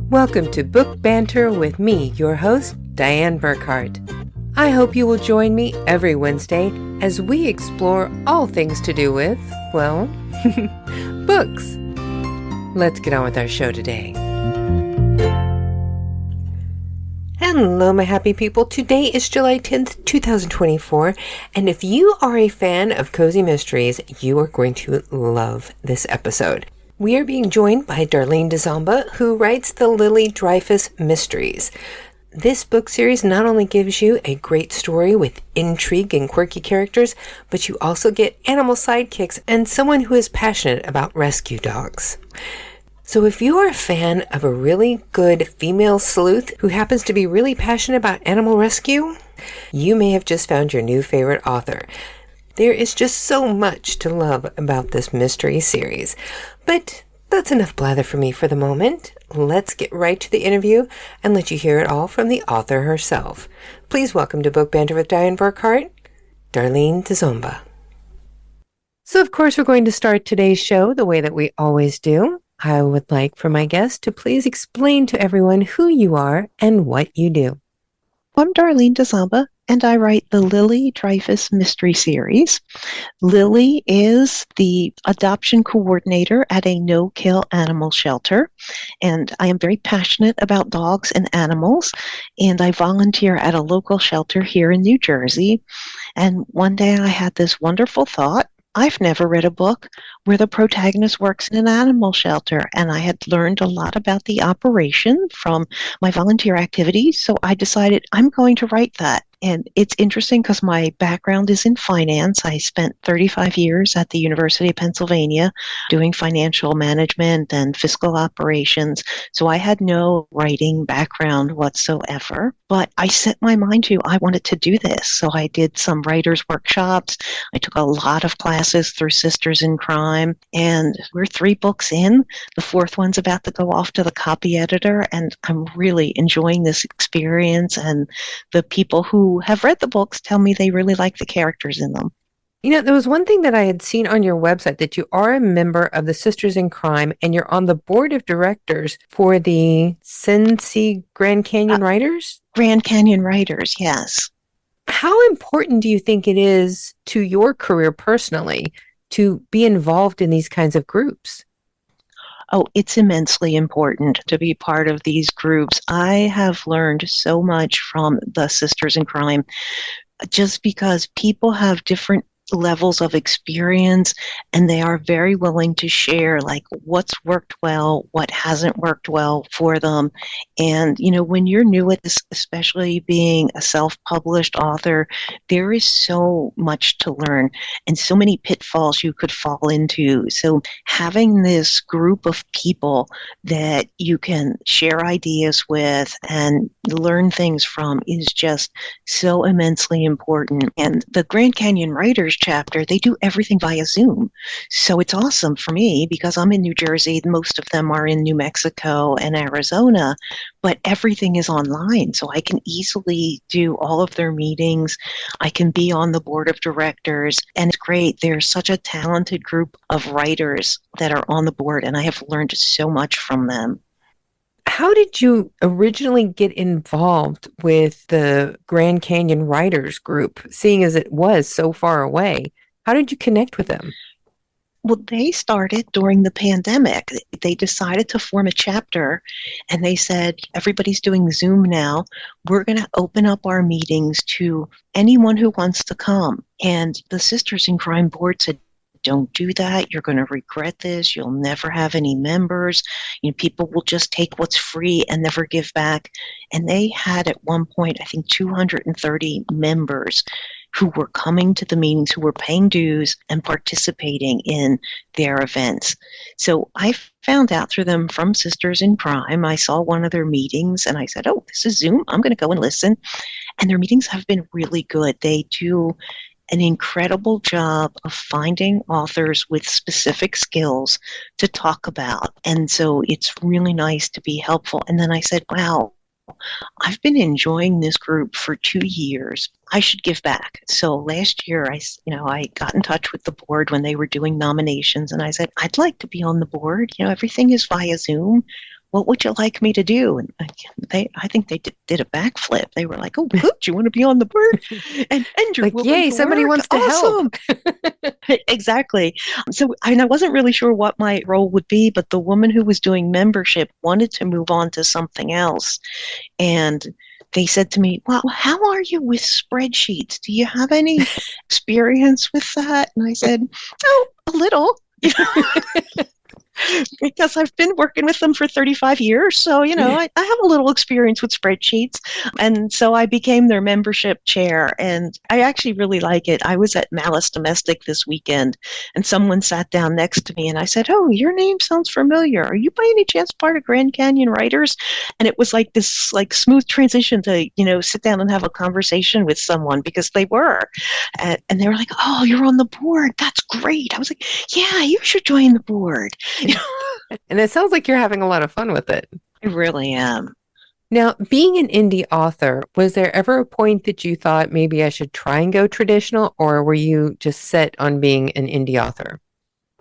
Welcome to Book Banter with me, your host, Dianne Burckhardt. I hope you will join me every Wednesday as we explore all things to do with, well, books. Let's get on with our show today. Hello, my happy people. Today is July 10th, 2024, and if you are a fan of cozy mysteries, you are going to love this episode. We are being joined by Darlene Dziomba, who writes the Lily Dreyfus Mysteries. This book series not only gives you a great story with intrigue and quirky characters, but you also get animal sidekicks and someone who is passionate about rescue dogs. So if you are a fan of a really good female sleuth who happens to be really passionate about animal rescue, you may have just found your new favorite author. There is just so much to love about this mystery series. But that's enough blather for me for the moment. Let's get right to the interview and let you hear it all from the author herself. Please welcome to Book Banter with Dianne Burckhardt, Darlene Dziomba. So of course we're going to start today's show the way that we always do. I would like for my guest to please explain to everyone who you are and what you do. I'm Darlene Dziomba, and I write the Lily Dreyfus Mystery Series. Lily is the adoption coordinator at a no-kill animal shelter, and I am very passionate about dogs and animals, and I volunteer at a local shelter here in New Jersey. And one day I had this wonderful thought. I've never read a book where the protagonist works in an animal shelter, and I had learned a lot about the operation from my volunteer activities, so I decided I'm going to write that. And it's interesting because my background is in finance. I spent 35 years at the University of Pennsylvania doing financial management and fiscal operations, so I had no writing background whatsoever. But I set my mind to, I wanted to do this. So I did some writers' workshops. I took a lot of classes through Sisters in Crime, and we're 3 books in. The 4th one's about to go off to the copy editor, and I'm really enjoying this experience, and the people who have read the books tell me they really like the characters in them. You know, there was one thing that I had seen on your website, that you are a member of the Sisters in Crime and you're on the board of directors for the Cincy Grand Canyon Writers? Grand Canyon Writers, yes. How important do you think it is to your career personally to be involved in these kinds of groups? Oh, it's immensely important to be part of these groups. I have learned so much from the Sisters in Crime just because people have different levels of experience, and they are very willing to share like what's worked well, what hasn't worked well for them. And you know, when you're new at this, especially being a self-published author, there is so much to learn and so many pitfalls you could fall into. So having this group of people that you can share ideas with and learn things from is just so immensely important. And the Grand Canyon Writers chapter, they do everything via Zoom. So it's awesome for me because I'm in New Jersey. Most of them are in New Mexico and Arizona, but everything is online. So I can easily do all of their meetings. I can be on the board of directors, and it's great. There's such a talented group of writers that are on the board, and I have learned so much from them. How did you originally get involved with the Grand Canyon Writers group, seeing as it was so far away? How did you connect with them? Well, they started during the pandemic. They decided to form a chapter, and they said, everybody's doing Zoom now. We're going to open up our meetings to anyone who wants to come. And the Sisters in Crime board said, don't do that. You're going to regret this. You'll never have any members. You know, people will just take what's free and never give back. And they had at one point, I think, 230 members who were coming to the meetings, who were paying dues and participating in their events. So I found out through them from Sisters in Crime. I saw one of their meetings and I said, oh, this is Zoom. I'm going to go and listen. And their meetings have been really good. They do an incredible job of finding authors with specific skills to talk about. And so it's really nice to be helpful. And then I said, wow, I've been enjoying this group for 2 years. I should give back. So last year, I got in touch with the board when they were doing nominations, and I said, I'd like to be on the board. Everything is via Zoom. What would you like me to do? And I think they did a backflip. They were like, oh, good, you want to be on the board? And you're Like, willing yay, to somebody work? wants to Awesome. help. Exactly. So I wasn't really sure what my role would be, but the woman who was doing membership wanted to move on to something else. And they said to me, well, how are you with spreadsheets? Do you have any experience with that? And I said, oh, a little. Because I've been working with them for 35 years. So, I have a little experience with spreadsheets. And so I became their membership chair. And I actually really like it. I was at Malice Domestic this weekend, and someone sat down next to me, and I said, oh, your name sounds familiar. Are you by any chance part of Grand Canyon Writers? And it was like this smooth transition to, sit down and have a conversation with someone, because they were. And they were like, oh, you're on the board. That's great. I was like, yeah, you should join the board. And it sounds like you're having a lot of fun with it. I really am. Now, being an indie author, was there ever a point that you thought maybe I should try and go traditional, or were you just set on being an indie author?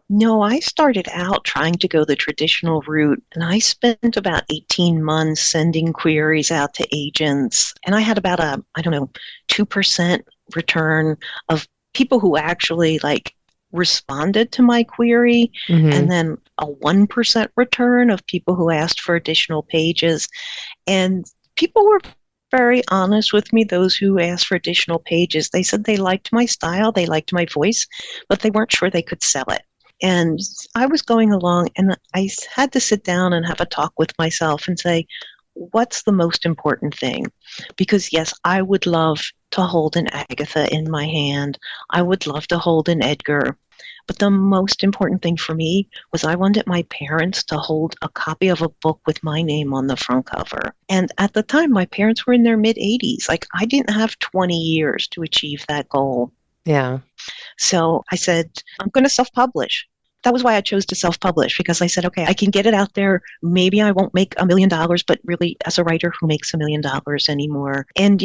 No, I started out trying to go the traditional route, and I spent about 18 months sending queries out to agents, and I had about 2% return of people who actually responded to my query, and then a 1% return of people who asked for additional pages. And people were very honest with me, those who asked for additional pages. They said they liked my style, they liked my voice, but they weren't sure they could sell it. And I was going along, and I had to sit down and have a talk with myself and say, what's the most important thing? Because yes, I would love to hold an Agatha in my hand. I would love to hold an Edgar. But the most important thing for me was I wanted my parents to hold a copy of a book with my name on the front cover. And at the time, my parents were in their mid-80s. I didn't have 20 years to achieve that goal. Yeah. So I said, I'm going to self-publish. That was why I chose to self-publish, because I said, okay, I can get it out there. Maybe I won't make $1 million, but really, as a writer, who makes $1 million anymore? And,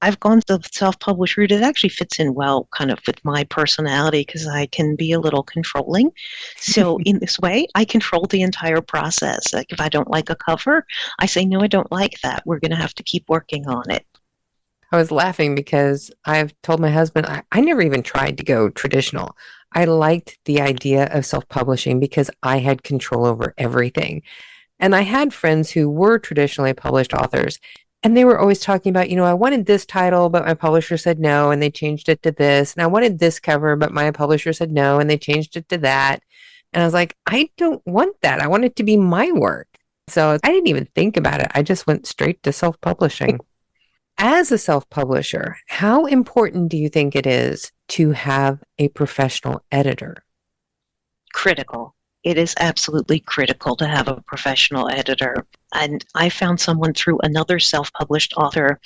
I've gone the self-published route. It actually fits in well kind of with my personality, because I can be a little controlling. So in this way, I control the entire process. Like if I don't like a cover, I say, no, I don't like that. We're going to have to keep working on it. I was laughing because I've told my husband, I never even tried to go traditional. I liked the idea of self-publishing because I had control over everything. And I had friends who were traditionally published authors, and they were always talking about, I wanted this title, but my publisher said no, and they changed it to this. And I wanted this cover, but my publisher said no, and they changed it to that. And I was like, I don't want that. I want it to be my work. So I didn't even think about it. I just went straight to self-publishing. As a self-publisher, how important do you think it is to have a professional editor? Critical. It is absolutely critical to have a professional editor. And I found someone through another self-published author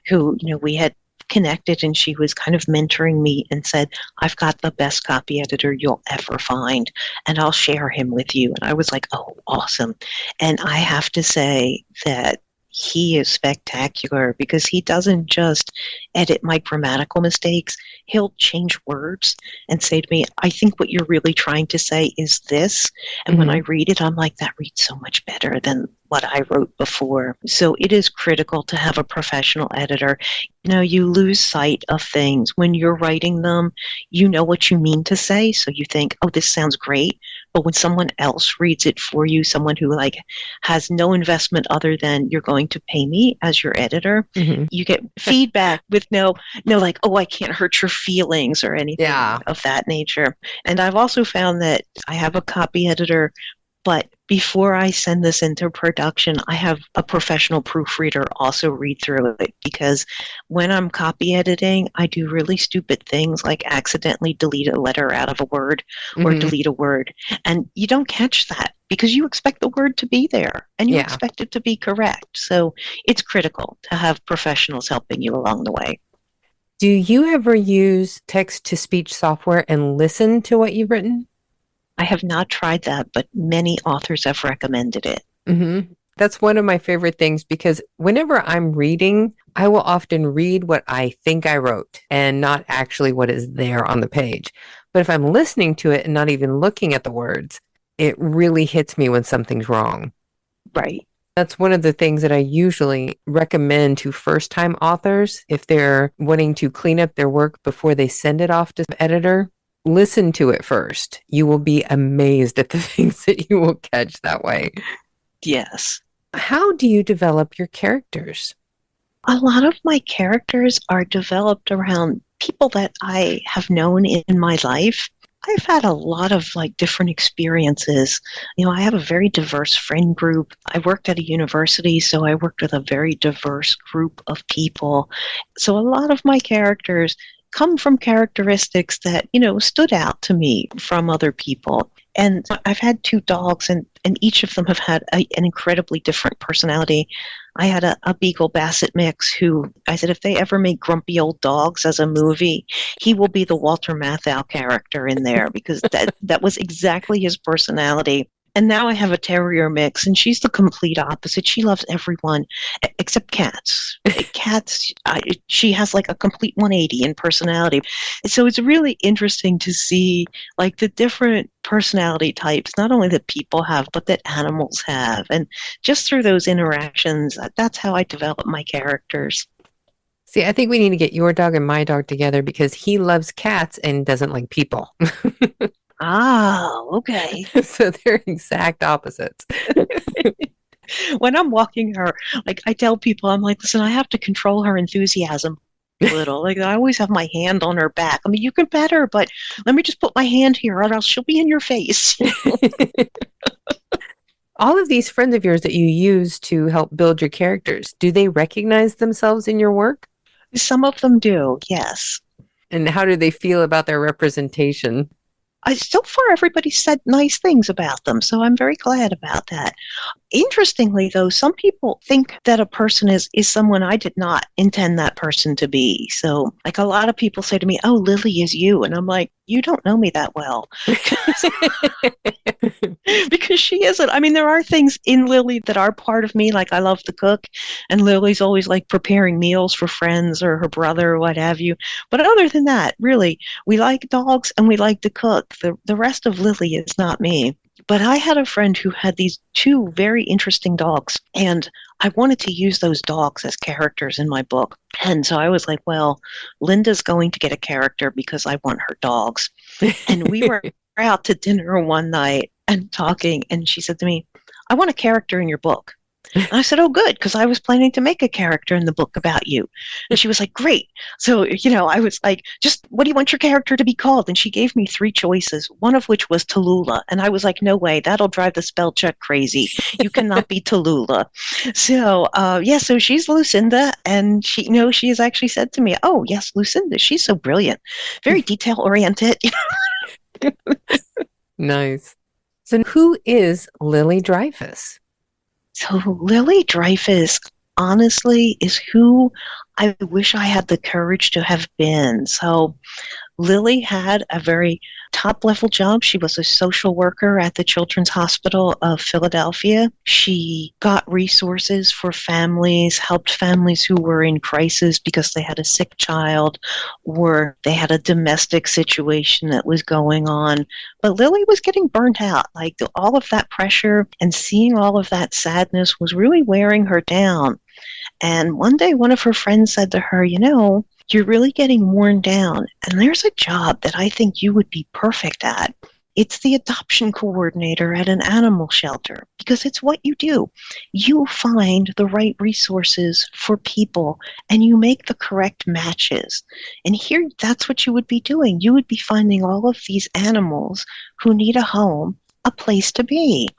who, we had connected, and she was kind of mentoring me and said, I've got the best copy editor you'll ever find, and I'll share him with you. And I was like, oh, awesome. And I have to say that he is spectacular, because he doesn't just edit my grammatical mistakes. He'll change words and say to me, I think what you're really trying to say is this. And when I read it, I'm like, that reads so much better than what I wrote before. So it is critical to have a professional editor. You lose sight of things. When you're writing them, you know what you mean to say. So you think, oh, this sounds great. But when someone else reads it for you, someone who has no investment other than you're going to pay me as your editor, you get feedback with no oh, I can't hurt your feelings or anything of that nature. And I've also found that I have a copy editor, but before I send this into production, I have a professional proofreader also read through it, because when I'm copy editing, I do really stupid things like accidentally delete a letter out of a word or delete a word. And you don't catch that because you expect the word to be there and you expect it to be correct. So it's critical to have professionals helping you along the way. Do you ever use text-to-speech software and listen to what you've written? I have not tried that, but many authors have recommended it. That's one of my favorite things because whenever I'm reading, I will often read what I think I wrote and not actually what is there on the page. But if I'm listening to it and not even looking at the words, it really hits me when something's wrong. Right. That's one of the things that I usually recommend to first-time authors if they're wanting to clean up their work before they send it off to the editor. Listen to it first. You will be amazed at the things that you will catch that way. Yes. How do you develop your characters? A lot of my characters are developed around people that I have known in my life. I've had a lot of different experiences. I have a very diverse friend group. I worked at a university, so I worked with a very diverse group of people. So a lot of my characters come from characteristics that, stood out to me from other people. And I've had 2 dogs, and each of them have had an incredibly different personality. I had a Beagle Basset mix who I said, if they ever make Grumpy Old Dogs as a movie, he will be the Walter Matthau character in there because that was exactly his personality. And now I have a terrier mix, and she's the complete opposite. She loves everyone except cats. Cats, she has a complete 180 in personality. So it's really interesting to see the different personality types, not only that people have, but that animals have. And just through those interactions, that's how I develop my characters. See, I think we need to get your dog and my dog together because he loves cats and doesn't like people. Ah, okay. So they're exact opposites. When I'm walking her, I tell people, I'm listen, I have to control her enthusiasm a little. I always have my hand on her back. I mean, you can pet her, but let me just put my hand here or else she'll be in your face. All of these friends of yours that you use to help build your characters, do they recognize themselves in your work? Some of them do, yes. And how do they feel about their representation? So far, everybody said nice things about them, so I'm very glad about that. Interestingly, though, some people think that a person is someone I did not intend that person to be. So, a lot of people say to me, "Oh, Lily is you," and I'm like, "You don't know me that well," because she isn't. I mean, there are things in Lily that are part of me. I love to cook, and Lily's always preparing meals for friends or her brother or what have you. But other than that, really, we like dogs and we like to cook. The rest of Lily is not me. But I had a friend who had these 2 very interesting dogs, and I wanted to use those dogs as characters in my book. And so I was like, well, Linda's going to get a character because I want her dogs. And we were out to dinner one night and talking, and she said to me, I want a character in your book. And I said, oh, good, because I was planning to make a character in the book about you. And she was like, great. So, I was like, just what do you want your character to be called? And she gave me 3 choices, one of which was Tallulah. And I was like, no way, that'll drive the spell check crazy. You cannot be Tallulah. So, so she's Lucinda. And she, she has actually said to me, oh, yes, Lucinda, she's so brilliant, very detail oriented. Nice. So who is Lily Dreyfus? So Lily Dreyfus, honestly, is who I wish I had the courage to have been. So Lily had a very top-level job. She was a social worker at the Children's Hospital of Philadelphia. She got resources for families, helped families who were in crisis because they had a sick child or they had a domestic situation that was going on. But Lily was getting burnt out. All of that pressure and seeing all of that sadness was really wearing her down. And one day, one of her friends said to her, you're really getting worn down, and there's a job that I think you would be perfect at. It's the adoption coordinator at an animal shelter, because it's what you do. You find the right resources for people, and you make the correct matches. And here, that's what you would be doing. You would be finding all of these animals who need a home, a place to be.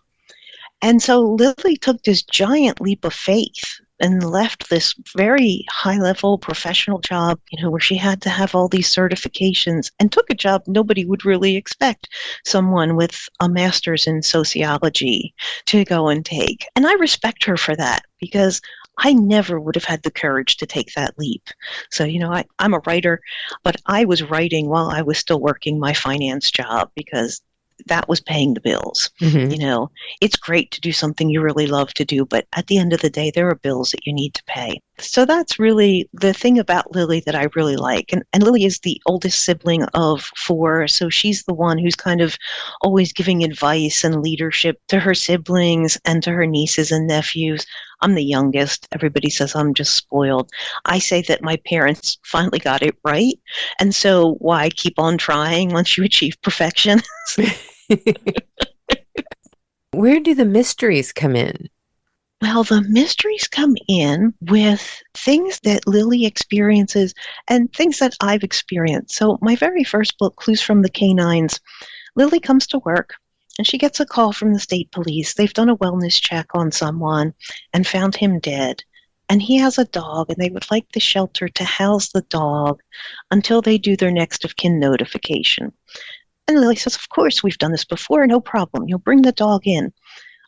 And so Lily took this giant leap of faith and left this very high-level professional job, where she had to have all these certifications, and took a job nobody would really expect someone with a master's in sociology to go and take. And I respect her for that, because I never would have had the courage to take that leap. So, I'm a writer, but I was writing while I was still working my finance job, because that was paying the bills. Mm-hmm. You know, it's great to do something you really love to do, but at the end of the day, there are bills that you need to pay. So that's really the thing about Lily that I really like. And Lily is the oldest sibling of four, so she's the one who's kind of always giving advice and leadership to her siblings and to her nieces and nephews. I'm the youngest. Everybody says I'm just spoiled. I say that my parents finally got it right. And so why keep on trying once you achieve perfection? Where do the mysteries come in? Well, the mysteries come in with things that Lily experiences and things that I've experienced. So, my very first book, Clues from the Canines, Lily comes to work and she gets a call from the state police. They've done a wellness check on someone and found him dead. And he has a dog, and they would like the shelter to house the dog until they do their next of kin notification. And Lily says, "Of course, we've done this before, no problem. You'll bring the dog in,"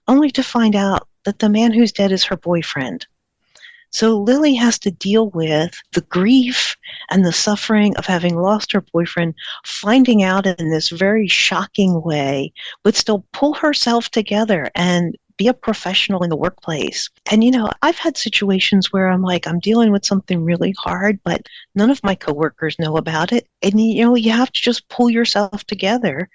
only to find out that the man who's dead is her boyfriend. So Lily has to deal with the grief and the suffering of having lost her boyfriend, finding out in this very shocking way, but still pull herself together and be a professional in the workplace. And, you know, I've had situations where I'm like, I'm dealing with something really hard, but none of my coworkers know about it. And, you know, you have to just pull yourself together,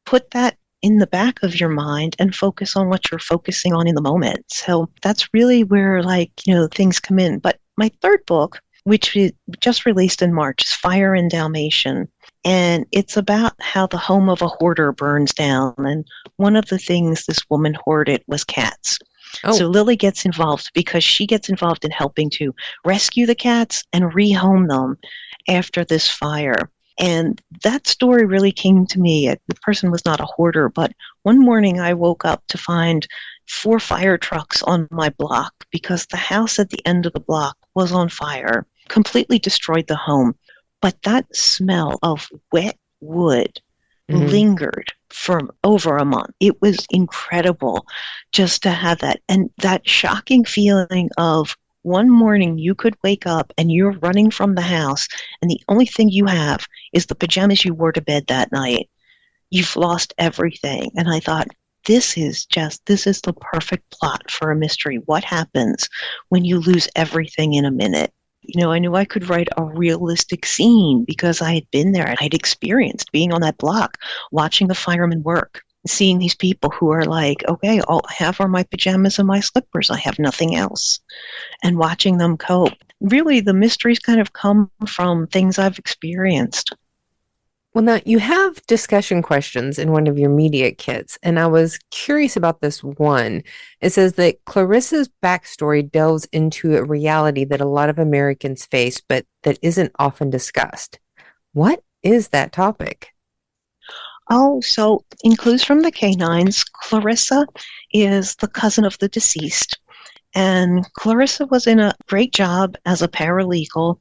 put that in the back of your mind and focus on what you're focusing on in the moment. So that's really where, like, you know, things come in. But my third book, which we just released in March, is Fire in Dalmatian. And it's about how the home of a hoarder burns down. And one of the things this woman hoarded was cats. Oh. So Lily gets involved because she gets involved in helping to rescue the cats and rehome them after this fire. And that story really came to me. The person was not a hoarder, but one morning I woke up to find 4 fire trucks on my block because the house at the end of the block was on fire, completely destroyed the home. But that smell of wet wood lingered for over a month. It was incredible just to have that. And that shocking feeling of one morning you could wake up and you're running from the house and the only thing you have is the pajamas you wore to bed that night. You've lost everything. And I thought, this is the perfect plot for a mystery. What happens when you lose everything in a minute? You know, I knew I could write a realistic scene because I had been there and I'd experienced being on that block, watching the firemen work, seeing these people who are like, okay, all I have are my pajamas and my slippers. I have nothing else. And watching them cope. Really, the mysteries kind of come from things I've experienced. Well, now you have discussion questions in one of your media kits, and I was curious about this one. It says that Clarissa's backstory delves into a reality that a lot of Americans face, but that isn't often discussed. What is that topic? Oh, so in Clues from the Canines, Clarissa is the cousin of the deceased. And Clarissa was in a great job as a paralegal,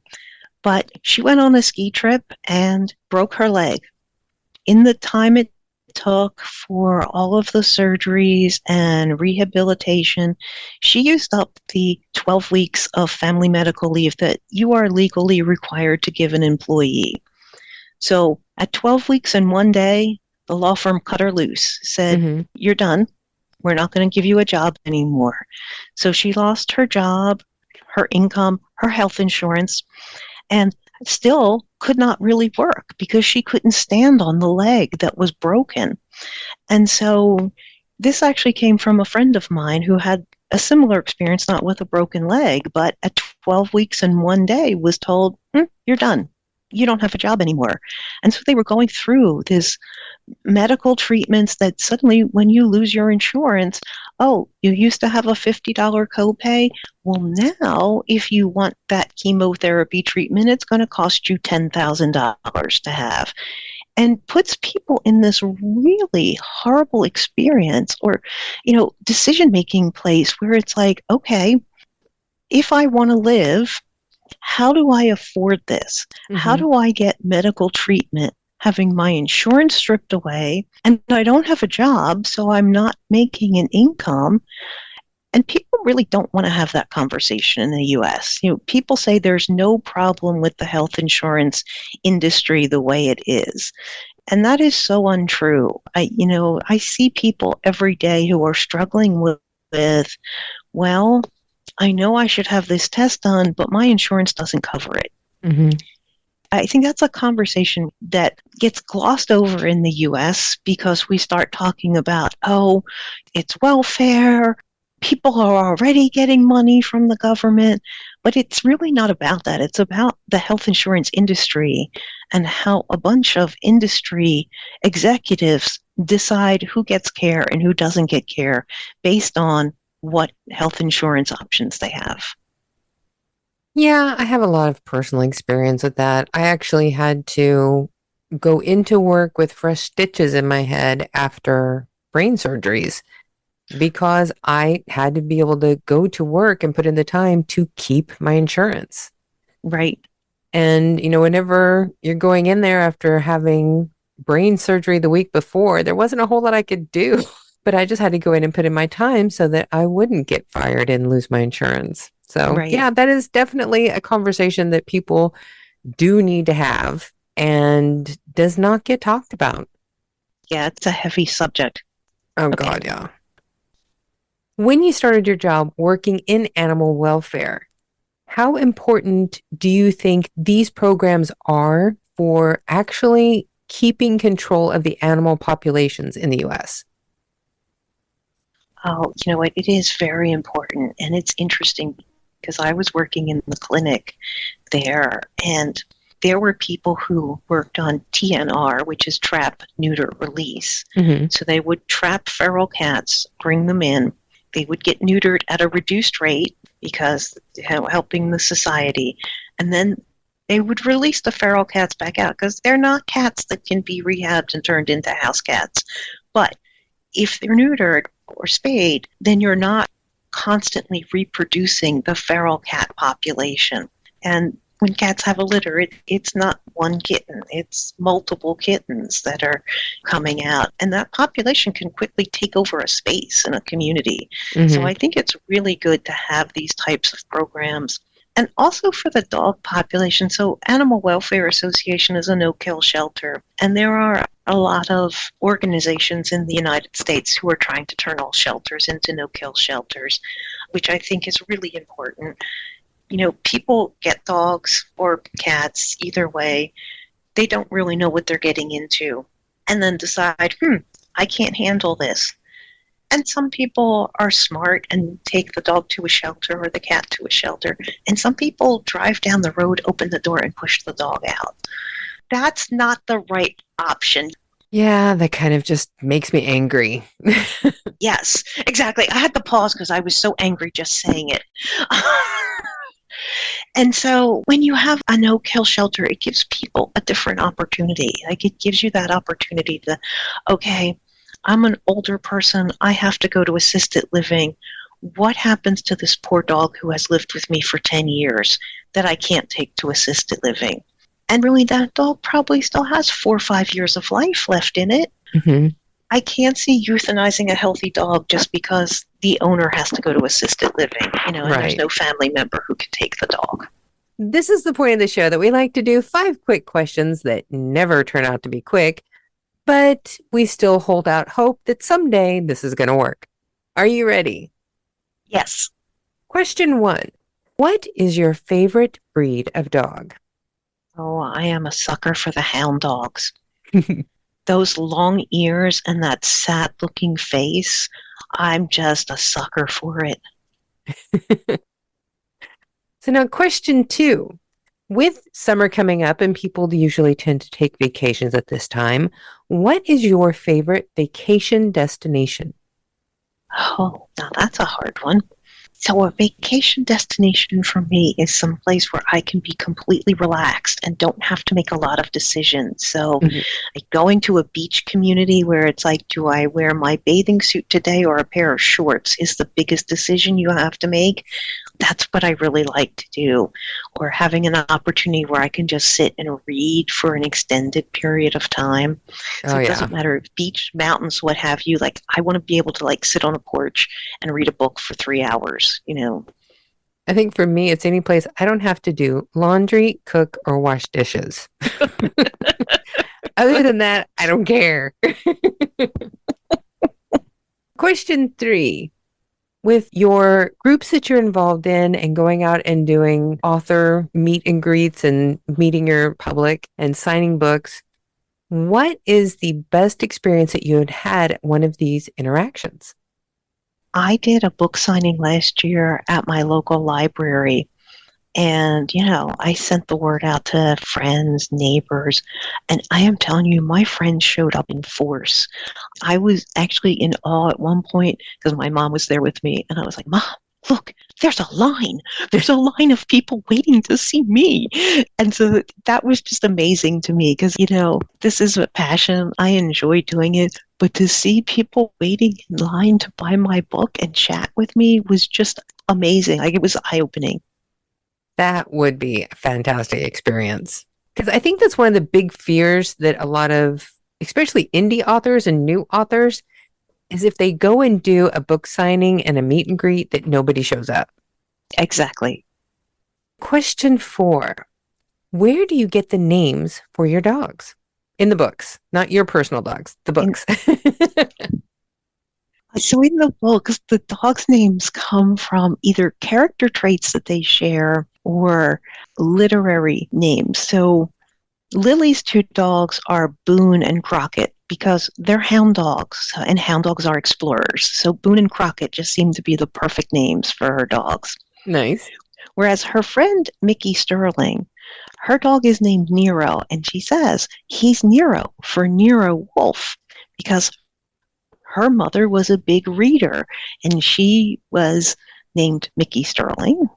but she went on a ski trip and broke her leg. In the time it took for all of the surgeries and rehabilitation, she used up the 12 weeks of family medical leave that you are legally required to give an employee. So at 12 weeks and 1 day, the law firm cut her loose, said, You're done. We're not going to give you a job anymore. So she lost her job, her income, her health insurance, and still could not really work because she couldn't stand on the leg that was broken. And so this actually came from a friend of mine who had a similar experience, not with a broken leg, but at 12 weeks and 1 day was told, You're done. You don't have a job anymore. And so they were going through this medical treatments that suddenly when you lose your insurance, oh, you used to have a $50 copay. Well, now if you want that chemotherapy treatment, it's going to cost you $10,000 to have. And puts people in this really horrible experience or, you know, decision-making place where it's like, okay, if I want to live, how do I afford this? How do I get medical treatment having my insurance stripped away and I don't have a job, so I'm not making an income? And people really don't want to have that conversation in the US. You know, people say there's no problem with the health insurance industry the way it is. And that is so untrue. I see people every day who are struggling with, well, I know I should have this test done, but my insurance doesn't cover it. Mm-hmm. I think that's a conversation that gets glossed over in the US because we start talking about, oh, it's welfare. People are already getting money from the government. But it's really not about that. It's about the health insurance industry and how a bunch of industry executives decide who gets care and who doesn't get care based on what health insurance options they have. Yeah, I have a lot of personal experience with that. I actually had to go into work with fresh stitches in my head after brain surgeries because I had to be able to go to work and put in the time to keep my insurance. Right. And, whenever you're going in there after having brain surgery the week before, there wasn't a whole lot I could do, but I just had to go in and put in my time so that I wouldn't get fired and lose my insurance. So, Right. yeah, that is definitely a conversation that people do need to have and does not get talked about. Yeah, it's a heavy subject. Oh, Okay. God, yeah. When you started your job working in animal welfare, how important do you think these programs are for actually keeping control of the animal populations in the US? Oh, you know what? It is very important. And it's interesting because I was working in the clinic there, and there were people who worked on TNR, which is trap, neuter, release. Mm-hmm. So they would trap feral cats, bring them in. They would get neutered at a reduced rate because helping the society. And then they would release the feral cats back out because they're not cats that can be rehabbed and turned into house cats. But if they're neutered or spayed, then you're not constantly reproducing the feral cat population. And when cats have a litter, it's not one kitten, it's multiple kittens that are coming out. And that population can quickly take over a space in a community. Mm-hmm. So I think it's really good to have these types of programs. And also for the dog population. So Animal Welfare Association is a no-kill shelter. And there are a lot of organizations in the United States who are trying to turn all shelters into no-kill shelters, which I think is really important. People get dogs or cats either way. They don't really know what they're getting into and then decide, I can't handle this. And some people are smart and take the dog to a shelter or the cat to a shelter. And some people drive down the road, open the door, and push the dog out. That's not the right option. Yeah, that kind of just makes me angry. Yes, exactly. I had to pause because I was so angry just saying it. And so when you have a no-kill shelter, it gives people a different opportunity. Like it gives you that opportunity to, okay, I'm an older person. I have to go to assisted living. What happens to this poor dog who has lived with me for 10 years that I can't take to assisted living? And really, that dog probably still has 4 or 5 years of life left in it. Mm-hmm. I can't see euthanizing a healthy dog just because the owner has to go to assisted living, and there's no family member who can take the dog. This is the point of the show that we like to do 5 quick questions that never turn out to be quick, but we still hold out hope that someday this is going to work. Are you ready? Yes. Question 1. What is your favorite breed of dog? Oh, I am a sucker for the hound dogs. Those long ears and that sad-looking face, I'm just a sucker for it. So now question 2. With summer coming up and people usually tend to take vacations at this time, what is your favorite vacation destination? Oh, now that's a hard one. So a vacation destination for me is some place where I can be completely relaxed and don't have to make a lot of decisions. So like going to a beach community where it's like, do I wear my bathing suit today or a pair of shorts is the biggest decision you have to make. That's what I really like to do. Or having an opportunity where I can just sit and read for an extended period of time. So it doesn't matter if beach, mountains, what have you. Like I want to be able to like sit on a porch and read a book for 3 hours, I think for me, it's any place I don't have to do laundry, cook, or wash dishes. Other than that, I don't care. Question 3. With your groups that you're involved in and going out and doing author meet and greets and meeting your public and signing books, what is the best experience that you had had at one of these interactions? I did a book signing last year at my local library. And, I sent the word out to friends, neighbors, and I am telling you, my friends showed up in force. I was actually in awe at one point because my mom was there with me, and I was like, Mom, look, there's a line. There's a line of people waiting to see me. And so that was just amazing to me because, this is a passion. I enjoy doing it. But to see people waiting in line to buy my book and chat with me was just amazing. Like, it was eye-opening. That would be a fantastic experience. Because I think that's one of the big fears that a lot of, especially indie authors and new authors, is if they go and do a book signing and a meet and greet that nobody shows up. Exactly. Question 4. Where do you get the names for your dogs? In the books, not your personal dogs, the books. So in the books, the dogs' names come from either character traits that they share or literary names. So Lily's 2 dogs are Boone and Crockett because they're hound dogs, and hound dogs are explorers. So Boone and Crockett just seem to be the perfect names for her dogs. Nice. Whereas her friend Mickey Sterling, her dog is named Nero, and she says he's Nero for Nero Wolf because her mother was a big reader, and she was named Mickey Sterling.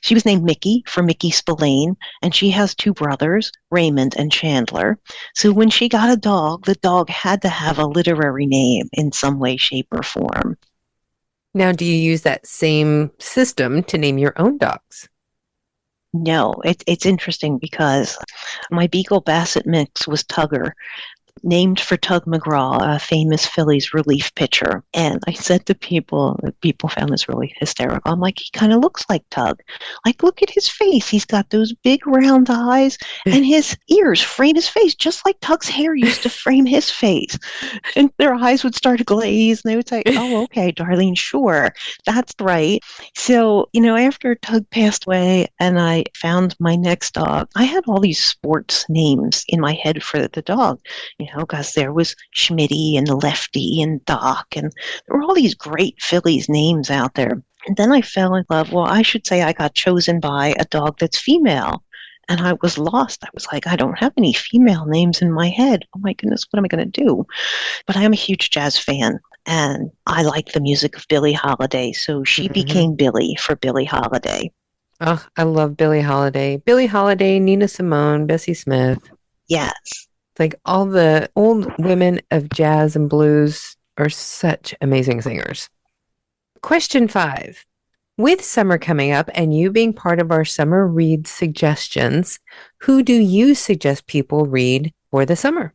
She was named Mickey for Mickey Spillane, and she has 2 brothers, Raymond and Chandler. So when she got a dog, the dog had to have a literary name in some way, shape, or form. Now, do you use that same system to name your own dogs? No, it's interesting because my Beagle Basset mix was Tugger, named for Tug McGraw, a famous Phillies relief pitcher. And I said to people found this really hysterical. I'm like, he kind of looks like Tug. Like, look at his face. He's got those big round eyes, and his ears frame his face, just like Tug's hair used to frame his face. And their eyes would start to glaze, and they would say, oh, okay, Darlene, sure, that's right. So, after Tug passed away and I found my next dog, I had all these sports names in my head for the dog. Because there was Schmitty and Lefty and Doc, and there were all these great Phillies names out there. And then I fell in love. Well, I should say I got chosen by a dog that's female, and I was lost. I was like, I don't have any female names in my head. Oh my goodness, what am I going to do? But I am a huge jazz fan, and I like the music of Billie Holiday, so she became Billie for Billie Holiday. Oh, I love Billie Holiday. Billie Holiday, Nina Simone, Bessie Smith. Yes. Like all the old women of jazz and blues are such amazing singers. Question 5. With summer coming up and you being part of our summer read suggestions, who do you suggest people read for the summer?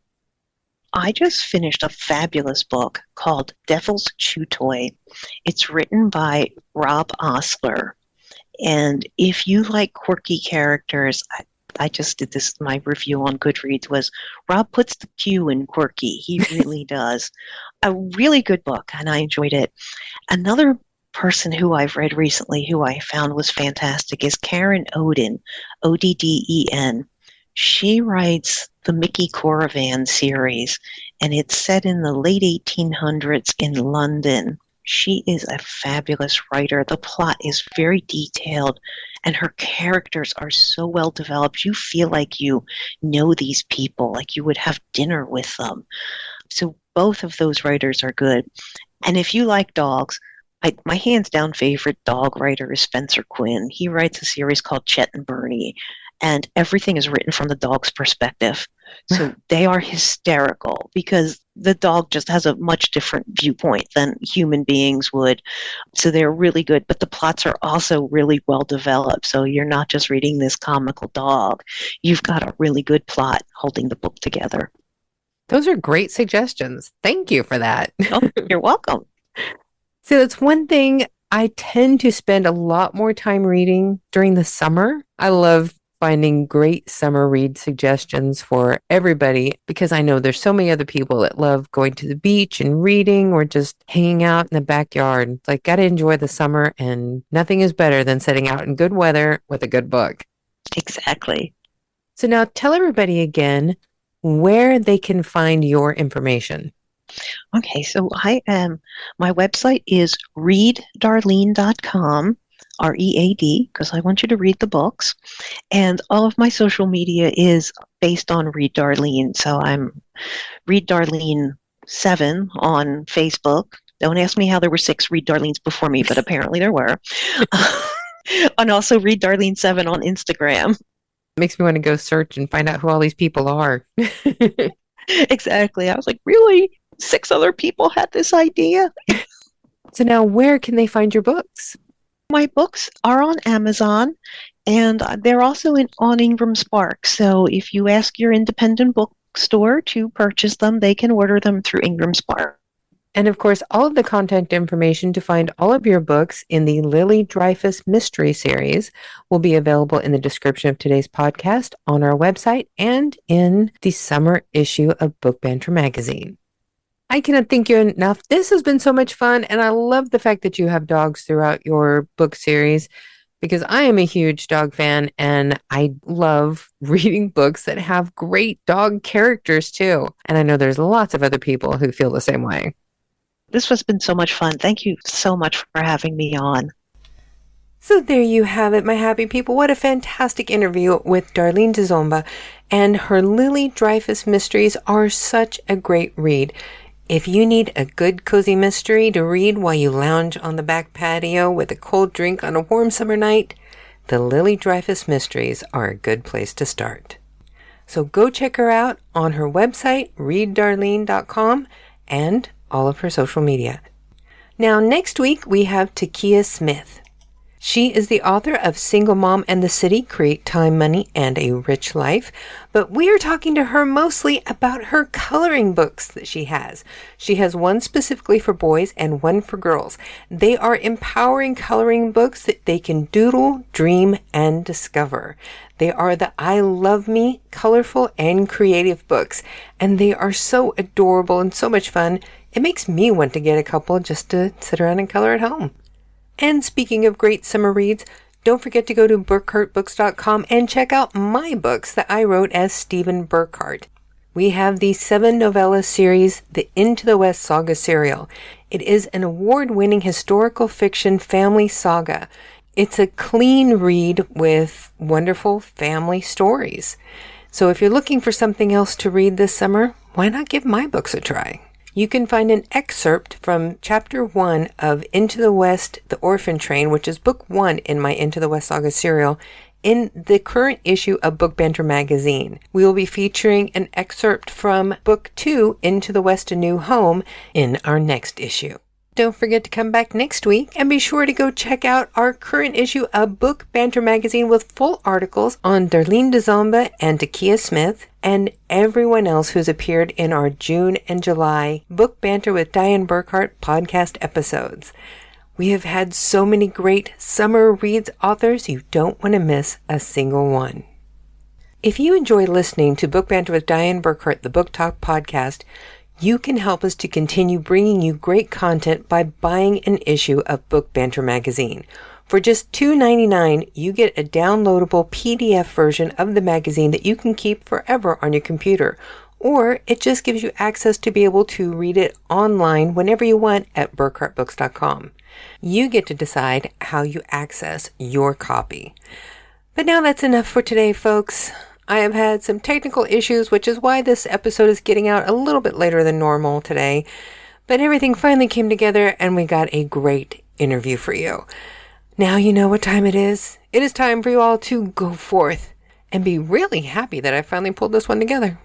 I just finished a fabulous book called Devil's Chew Toy. It's written by Rob Osler. And if you like quirky characters, I just did this, my review on Goodreads was, Rob puts the Q in quirky. He really does. A really good book, and I enjoyed it. Another person who I've read recently who I found was fantastic is Karen Odden, Odden. She writes the Mickey Caravan series, and it's set in the late 1800s in London. She is a fabulous writer. The plot is very detailed, and her characters are so well developed. You feel like you know these people, like you would have dinner with them. So both of those writers are good. And if you like dogs, my hands down favorite dog writer is Spencer Quinn. He writes a series called Chet and Bernie, and everything is written from the dog's perspective. So they are hysterical because the dog just has a much different viewpoint than human beings would. So they're really good, but the plots are also really well developed. So you're not just reading this comical dog. You've got a really good plot holding the book together. Those are great suggestions. Thank you for that. Oh, you're welcome. So that's one thing I tend to spend a lot more time reading during the summer. I love finding great summer read suggestions for everybody, because I know there's so many other people that love going to the beach and reading or just hanging out in the backyard. It's like, gotta enjoy the summer, and nothing is better than sitting out in good weather with a good book. Exactly. So now tell everybody again where they can find your information. Okay, so my website is readdarlene.com, READ, because I want you to read the books. And all of my social media is based on Read Darlene. So I'm Read Darlene 7 on Facebook. Don't ask me how there were 6 Read Darlenes before me, but apparently there were. And also Read Darlene 7 on Instagram. Makes me want to go search and find out who all these people are. Exactly. I was like, really? 6 other people had this idea? So now where can they find your books? My books are on Amazon, and they're also on Ingram Spark. So if you ask your independent bookstore to purchase them, they can order them through Ingram Spark. And of course, all of the contact information to find all of your books in the Lily Dreyfus Mystery Series will be available in the description of today's podcast, on our website, and in the summer issue of Book Banter magazine. I cannot thank you enough. This has been so much fun, and I love the fact that you have dogs throughout your book series, because I am a huge dog fan, and I love reading books that have great dog characters too. And I know there's lots of other people who feel the same way. This has been so much fun. Thank you so much for having me on. So there you have it, my happy people. What a fantastic interview with Darlene Dziomba, and her Lily Dreyfus mysteries are such a great read. If you need a good cozy mystery to read while you lounge on the back patio with a cold drink on a warm summer night, the Lily Dreyfus mysteries are a good place to start. So go check her out on her website, readdarlene.com, and all of her social media. Now, next week we have Takia Smith. She is the author of Single Mom and the City, Create Time, Money, and a Rich Life. But we are talking to her mostly about her coloring books that she has. She has one specifically for boys and one for girls. They are empowering coloring books that they can doodle, dream, and discover. They are the I Love Me, colorful, and creative books. And they are so adorable and so much fun. It makes me want to get a couple just to sit around and color at home. And speaking of great summer reads, don't forget to go to burkhartbooks.com and check out my books that I wrote as Dianne Burckhardt. We have the 7 novella series, the Into the West Saga serial. It is an award-winning historical fiction family saga. It's a clean read with wonderful family stories. So if you're looking for something else to read this summer, why not give my books a try? You can find an excerpt from Chapter 1 of Into the West, The Orphan Train, which is Book 1 in my Into the West Saga serial, in the current issue of Book Banter magazine. We will be featuring an excerpt from Book 2, Into the West, A New Home, in our next issue. Don't forget to come back next week, and be sure to go check out our current issue of Book Banter magazine with full articles on Darlene Dziomba and Takia Smith, and everyone else who's appeared in our June and July Book Banter with Dianne Burckhardt podcast episodes. We have had so many great summer reads authors, you don't want to miss a single one. If you enjoy listening to Book Banter with Dianne Burckhardt, the Book Talk podcast, you can help us to continue bringing you great content by buying an issue of Book Banter magazine. For just $2.99, you get a downloadable PDF version of the magazine that you can keep forever on your computer, or it just gives you access to be able to read it online whenever you want at burkhartbooks.com. You get to decide how you access your copy. But now that's enough for today, folks. I have had some technical issues, which is why this episode is getting out a little bit later than normal today. But everything finally came together and we got a great interview for you. Now you know what time it is. It is time for you all to go forth and be really happy that I finally pulled this one together.